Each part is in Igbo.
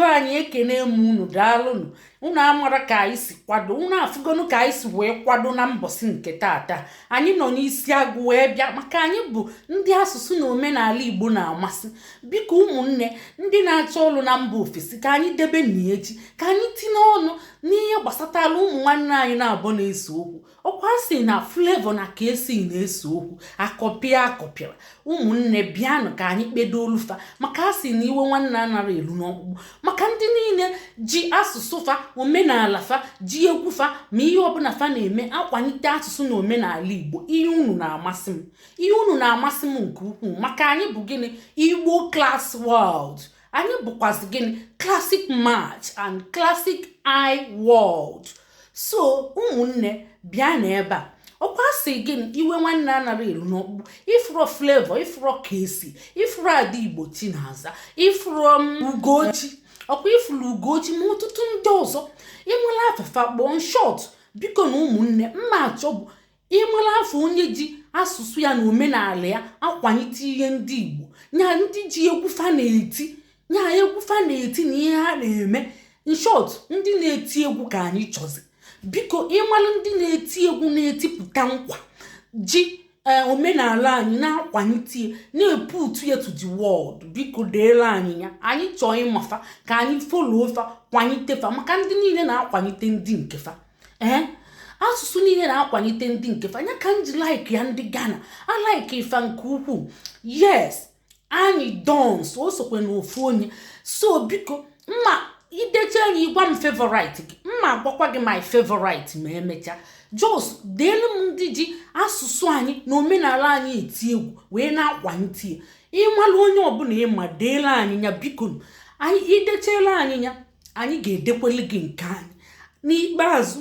anyị ekene m unu daalụnụ unu amara ka anyị si kwado unu afụgonu ka anyị si wee kwado na mbọsị nke tata anyị nọ n'isi agụ wee bịa maka anyị bụ ndị asụsụ na omenala Igbo na-amasị biko ụmụnne ndị na-achọ ọrụ na mba ofesi ka anyị debe n'echi ka anyị tinye ọnụ n'ihe gbasatara ụmụ nwanne anyị na-abụ na-ese okwu ọkwa si na Flavour na ka esi na-ese okwu akọpịara ụmụnne bịanụ ka anyị kpedo olufa maka asị na iwe nwanne anara elu n'ọkpụkpụ maka ndị niile ji asụsụ fa omenala fa ji egwu fa ma ihe ọbụla fa na-eme akwalite asụsụ na omenala Igbo ihe unu na-amasị m nke ukwuu maka anyị bụ gịnị Igbo class world anyị bụkwazi gịnị classic march and classic I world so ụmụnne bịa n'ebe a ọkwa sị gịnị iwe nwanne anara elu n'ọkpụkpụ ifuro Flavour ifuro ka esi ifuro ada Igbo Chinaza ifuro Ugochi ọkwa ifuru Ugochi ma ọtụtụ ndị ọzọ ịmala afefa kpọọ short biko na ụmụnne mma achọ bụ ịmala afọ onye ji asụsụ ya na omenala ya akwalite ihe ndị Igbo nya ndị ji egwu fa na-eti na ihe ha na-eme in short ndị na-eti egwu ka anyị chọzi biko ịmalụ ndị na-eti egwu na-etipụta nkwa ji omenala anyị na-akwalite na-eputu ya to the world biko deela anyị ya anyị chọọ ịmafa ka anyị follow fa kwalite fa maka ndị niile na-akwalite ndị nke fa asụsụ niile na-akwalite ndị nke fa ya ka m ji like ya ndị Ghana I like ifa nke ukwuu yes anyị dons o sokwe na ofu onye so biko mma ideche anyị gwa m favorite gị mma agwakwa gị my favorite ma emecha jos deelu m ndị ji asụsụ anyị na omenala anyị eti egwu wee na-akwalite ịmalụ onye ọbụla ịma deelu anyị ya biko anyị idechela anyị ya anyị ga-edekwele gị nke anyị n'ikpeazụ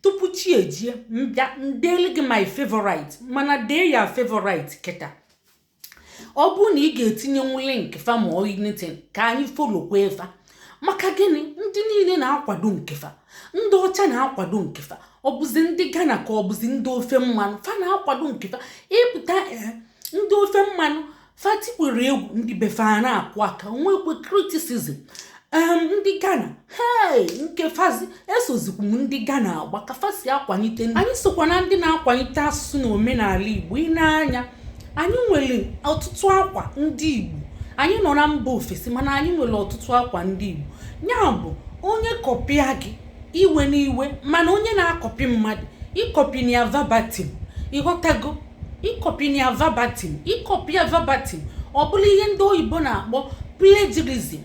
tupu chi ejie mbịa ndeelu gị my favorite mana dee ya favorite kịta ọ bụrụ na ị ga-etinyenwu link fa ma anything ka anyị folokwa efa maka gịnị ndị niile na-akwado nkefa ndị ọcha na-akwado nkefa ọ bụzi ndị Ghana ka ọ bụzi ndị ofe mmanụ fa na-akwado nkefa ịpụta ndị ofe mmanụ fa tikwere egwu ndị befa na-akụ aka nwekwe criticism ndị Ghana nke fazi esozikwu m ndị Ghana agba ka fa si akwalite anyị sokwa na ndị na-akwalite asụsụ na omenala Igbo ị na-anya anyị nwere ọtụtụ akwa ndị Igbo anyị nọ na mba ofesi mana anyị nwere ọtụtụ akwa ndị Igbo ya bụ onye kọpịa gị iwe n'iwe mana onye na-akọpị mmadụ ịkọpị na verbatim ịghọtago ịkọpị na verbatim ọ bụla ihe ndị oyibo na-akpọ plagiarism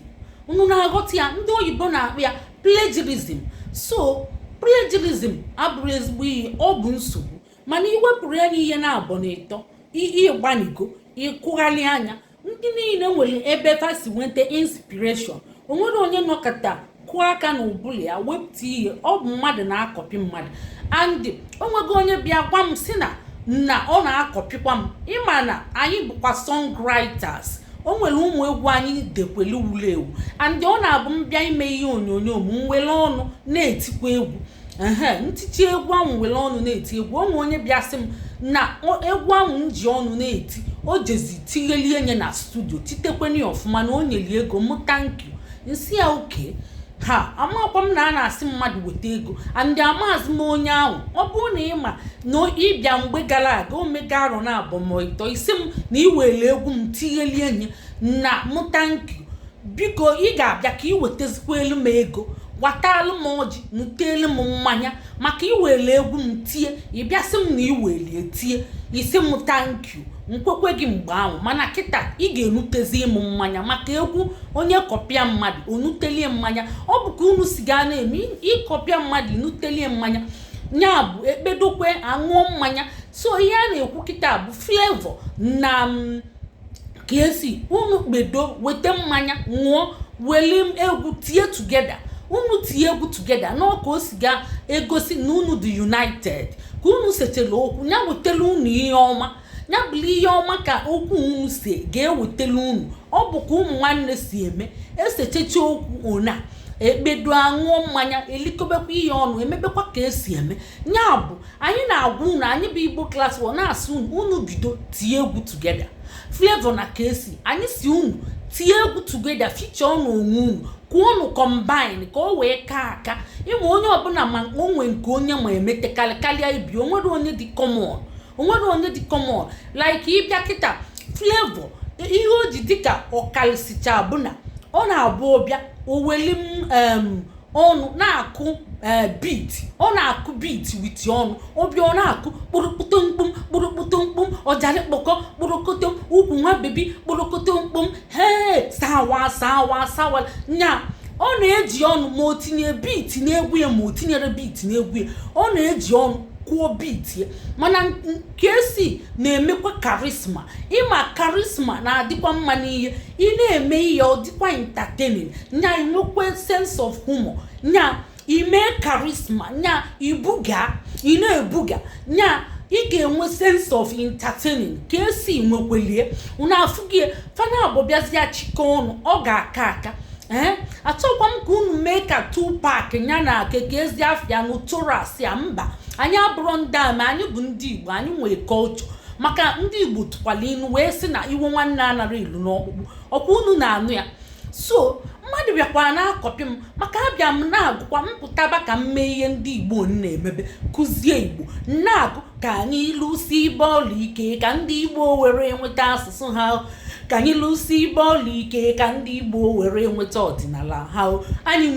unu na-aghọta ya ndị oyibo na-akpọ ya plagiarism so plagiarism abụrụ ezigbo ihe ọ bụ nsogbu mana iwepụrụ ya n'ihe na-abọ na ịtọ ịgbanigo ịkụgharị anya ndị niile nwere ebe fa si nweta inspiration onwere onye nọkọta kụọ aka na ụbụla ya wepụta ihe ọ bụ mmadụ na-akọpị mmadụ and onwego onye bịa gwa m si na ọ na-akọpịkwa m ịma na anyị bụkwa songwriters o nwere ụmụ egwu anyị dekwele wuru ewu and ọ na-abụ mbịa ime ihe onyonyo m nwere ọnụ na-etikwa egwu ntichi egwu ahụ nwere ọnụ na-eti egwu onwe onye bịa sị m na egwu ahụ m ji ọnụ na-eti o jezi tighelie nye na studio titekweni ọfụma na o nyeli ego m thank you nsi ya oke amakwa m na a na-asị mmadụ weta ego and amaazị m onye ahụ ọ bụrụ na ịma na ịbịa mgbe gara aga omega arọ na abọmịtọ isi m na iwere egwu m tighelie nye na m thank you biko ị ga-abịa ka ị wetazikwa elu m ego gwatalụ m ọjị nutelu m mmanya maka iwere egwu m tie ịbịasị m na iwere tie isi m thank you nkwekwe gị mgbe ahụ mana kịta ị ga-enutezi m mmanya maka egwu onye kọpịa mmadụ onutelie mmanya ọ bụ ka unu si gaa na-eme ịkọpịa mmadụ inutelie mmanya nya bụ ekpedokwe aṅụọ mmanya so ihe a na-ekwu kịta bụ Flavour na ka esi unu kpedo weta mmanya ṅụọ were egwu tie together unu tie egwu together n'ọka o si ga egosi na unu dị united ka unu setela okwu ya wetela unu ihe ọma ya bụrụ ihe ọma ka okwu unu si ga-ewetela unu ọ bụ ka ụmụ nwanne si eme esechecha okwu ona ekpedo aṅụọ mmanya elikobekwa ihe ọnụ emebekwa ka esi eme ya bụ anyị na-agwa unu anyị bụ Igbo class na-asị unu bido tie egwu together Flavour na ka esi anyị si unu tie egwu together feature ọnụ onwe unu ka unu combine ka o wee ka aka ịma onye ọbụla ma onwe nke onye ma emete karịa ibi onwere onye dị common like ịbịa kịta Flavour ihe o ji dịka ọkalịsịcha bụ na ọ na-abụ ọbịa oweli ọnụ na-akụ beat ọ na-akụ beat with ọnụ ọbịa ọ na-akụ kpụrụkpụtụ mkpụm ọjalịkpọkọ kpụrụkọtọ ukwu nwa bebi kpụrụkọtọ mkpụm sawa nya ọ na-eji ọnụ ma o tinye beat na-egwu ya ma o tinyere beat na-egwu ya ọ na-eji ọnụ kwuo beat ya mana nke esi na-emekwa karisma ịma karisma na-adịkwa mma n'ihe ị na-eme ihe ọ dịkwa entertaining nya inwekwe sense of humor nya ime karisma nya ibuga ị na-ebuga nya ị ga-enwe sense of entertaining ka esi nwekwelie unu afụgie fana abụbịazịa chike ọnụ ọ ga-aka aka achọkwa m ka unu mee ka Tupac nya na keke ezi afịa n'ụtụrụasị ya mba anyị abụrụ ndị ama anyị bụ ndị Igbo anyị nwere culture maka ndị Igbo tụkwala inu wee sị na iwe nwanne anara ilu n'ọkpụkpụ ọkwa unu na-anụ ya so mmadụ bịakwara na-akọpị m maka abịa m na-agụkwa mpụtaba ka m mee ihe ndị Igbo na-emebe kụzie Igbo na-agụ ka anyị lụsi bọọlụ ike ka ndị Igbo were nweta asụsụ ha ka anyị lụsi bọọlụ ike ka ndị Igbo were nweta ọdịnala ha anyị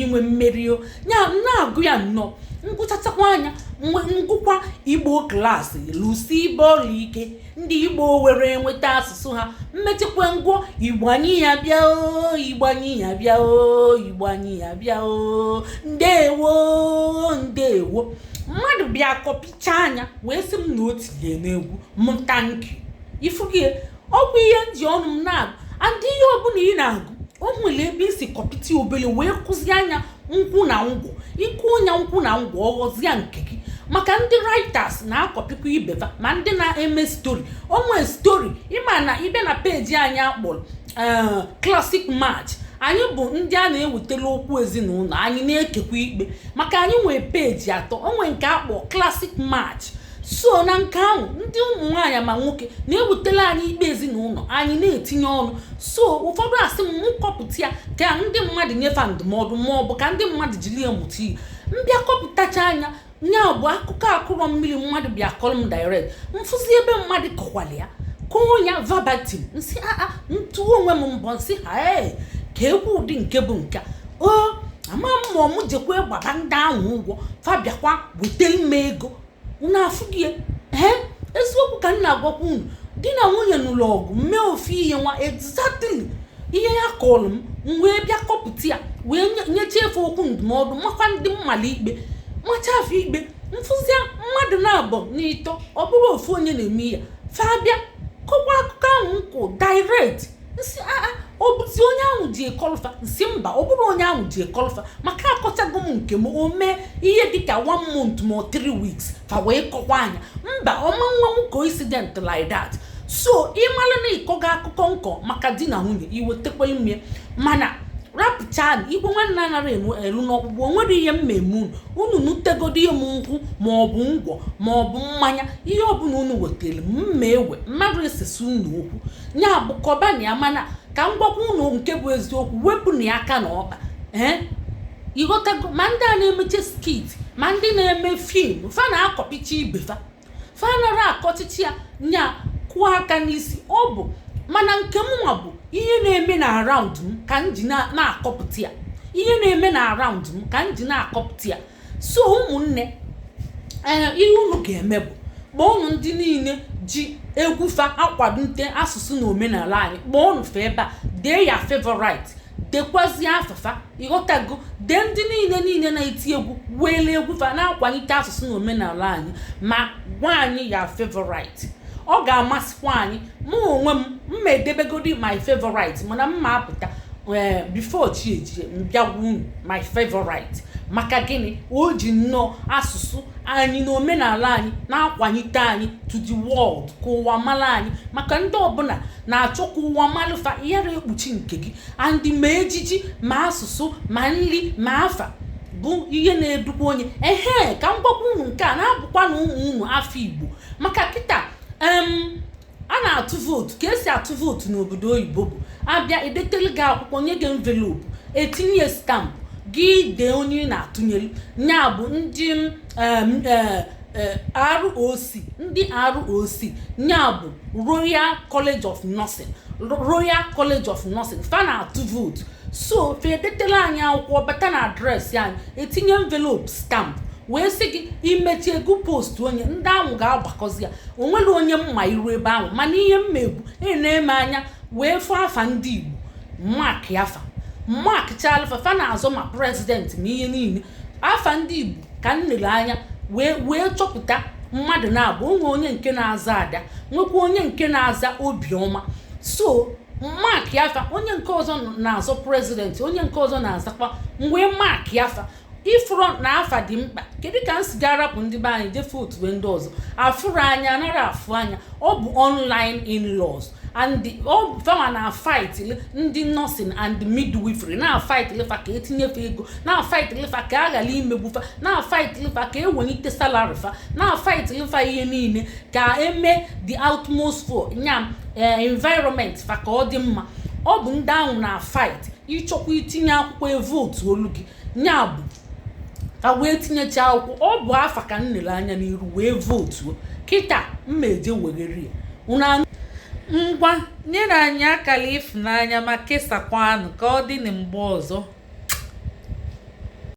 nwe mmeri o nya na-agụ ya nnọọ ngụchatakwa anya ngụkwa Igbo klaasị lụsi bọọlụ ike ndị Igbo were nweta asụsụ ha mmetikwa ngwọ Igbo anyị ya bịa o Igbo anyị ya bịa o Igbo anyị ya bịa o ndewo mmadụ bịa kọpicha anya wee sị m na o tinye n'egwu m thank you ifugie ọ bụ ihe nji ọnụ m na-agụ andị ihe ọbụla ị na-agụ o nwere ebe isi kọpịta obele wee kụzi anya nkwụ na ngwọ ịkụ nya nkwụ na ngwọ ọghọzie nke gị maka ndị writers na-akọpịkwa ibefa ma ndị na-eme stori onwe stori ịma na ibe na peji anyị akpọrọ classic match anyị bụ ndị a na-ewetara okwu ezinụlọ anyị na-ekekwa ikpe maka anyị nwere peji atọ onwe nke akpọ classic match so na nke ahụ ndị ụmụ nwaanyị ma nwoke na-ewetara anyị ikpe ezinụlọ anyị na-etinye ọnụ so ụfọdụ asị m kọpụta ya ka ndị mmadụ nyefe ndụmọdụ ma ọ bụ ka ndị mmadụ jiri ya mụta ihe mbịa kọpụtacha anya nya bụ akụkọ akụrọ mmiri mmadụ bịa kọrọ m direct mfụzi ebe mmadụ kọkwara ya kụọ ya verbatim nsị ntụọ onwe m mbọ nsị ka egwu ụdị nke bụ nke ama mmụọ m jekwa gbaba ndị ahụ ụgwọ fabịakwa wetara m ego unu afụgie eziokwu ka m na-agwakwa unu di na nwunye nụrụ ọgụ mee ofu ihe nwa exactly ihe ya kọrọ m wee bịa kọpụta ya wee nyechie efe okwu ndụmọdụ makwa ndị mmali ikpe macha afọ ikpe mfụzia mmadụ na-abụ n'ịtọ ọ bụrụ ofu onye na-eme ya fabịa kọkwa akụkọ ahụ nkwụ direct nsị ọ bụzi onye ahụ ji ekọlfa nsị mba ọ bụrụ onye ahụ ji ekọlfa maka akọchago m nke m o mee ihe dịka 1 month ma 3 weeks fa wee kọkwa anya mba ọma nwa m coincident like that so ịmara na ịkọga akụkọ nkọ maka di na nwunye iwetekwere mmiri mana rapụcha igwe nwanne anara elu n'ọkpụkpụ onwere ihe mmemme unu nutegodo ihe m nkwụ maọbụ ngwọ maọbụ mmanya ihe ọbụla unu wetara mma ewe mmadụ esesi unu okwu nya bụ kọbana ya mana ka m gwakwa unu nke bụ eziokwu wepụ na ya aka na ọkpa ịghọtago ma ndị a na-emeche skit ma ndị na-eme fim fa na-akọpicha ibe fa nara akọchichi ya nya kwụọ aka n'isi ọ bụ mana nke m nwa bụ ihe na-eme na around m ka m ji na-akọpụta ya ihe na-eme na around m ka m ji na-akọpụta ya so ụmụnne ihe unu ga-eme bụ kpọọnụ ndị niile ji egwu fa akwadite asụsụ na omenala anyị kpọọnụ fa ebe a dee ya favorite dekwazie afafa ịghọtago dee ndị niile na-eti egwu wele egwu fa na-akwalite asụsụ na omenala anyị ma gwa anyị ya favorite ọ ga-amasịkwa anyị mụ onwe m edebegodi my favorite mana m ma apụta before chi ejie mbịagwu my favorite maka gịnị o ji nnọọ asụsụ anyị na omenala anyị na-akwalite anyị to the world ka ụwa mara anyị maka ndị ọbụla na-achọ ka ụwa malụfa yara ekpuchi nke gị andị ma ejiji ma asụsụ ma nri ma afa bụ ihe na-edukwa onye ka m gwakwa unu nke a na-abụkwa na ụmụ unu afọ Igbo maka kịta a na-atụ vootu. Ka esi atụ vootu n'obodo oyibo bụ abịa edetele gị akwụkwọ, nye gị envelopu, etinye stampụ, gị dee onye ị na-atụnyere. Nya bụ ndị ROC, ndị ROC, nya bụ Royal College of Nursing, Royal College of Nursing, fa na-atụ vootu. So fe edetele anyị akwụkwọ, bata na adreesị anyị, etinye envelopu, stampụ, wee sị gị imechi ego post onye ndị ahụ ga-agbakọzi ya. Onwere onye mma iru ebe ahụ, mana ihe mmegbu na-eme anya wee fụ afa ndị Igbo, mark yafa, mark chalfa, fa na-azọ ma president ma ihe niile. Afa ndị Igbo ka nnele anya wee chọpụta mmadụ na-abụ onwe onye nke na-aza Ada, nwekwa onye nke na-aza Obiọma. So mark yafa, onye nke ọzọ na-azọ president, onye nke ọzọ na-azakwa, mgbe mark yafa. Ifụrụ na afa dị mkpa. Kedu ka m si ga-arapụ ndị be anyị jefe otu ndị ọzọ afụrụ anya, anara afụ anya? Ọ bụ online in-laws and fama na fight ndị nursing and midwifery, na fight lefa ka etinyefe ego, na fight lefa ka a ghara imegbufa, na fight lefa ka enwelite salary fa, na fight lefa ihe niile ka eme the utmost for nya environment fa ka ọ dị mma. Ọ bụ ndị ahụ na fight ịchọkwa itinye akwụkwọ votu olu gị, nya bụ ka wee tinyecha akwụkwọ. Ọ bụ afa ka nnele anya n'iru wee votuo. Kịta mmeje weghere una ngwa nyere anyị akala ịfụnanya ma kesakwanụ ka ọ dị na mgbe ọzọ.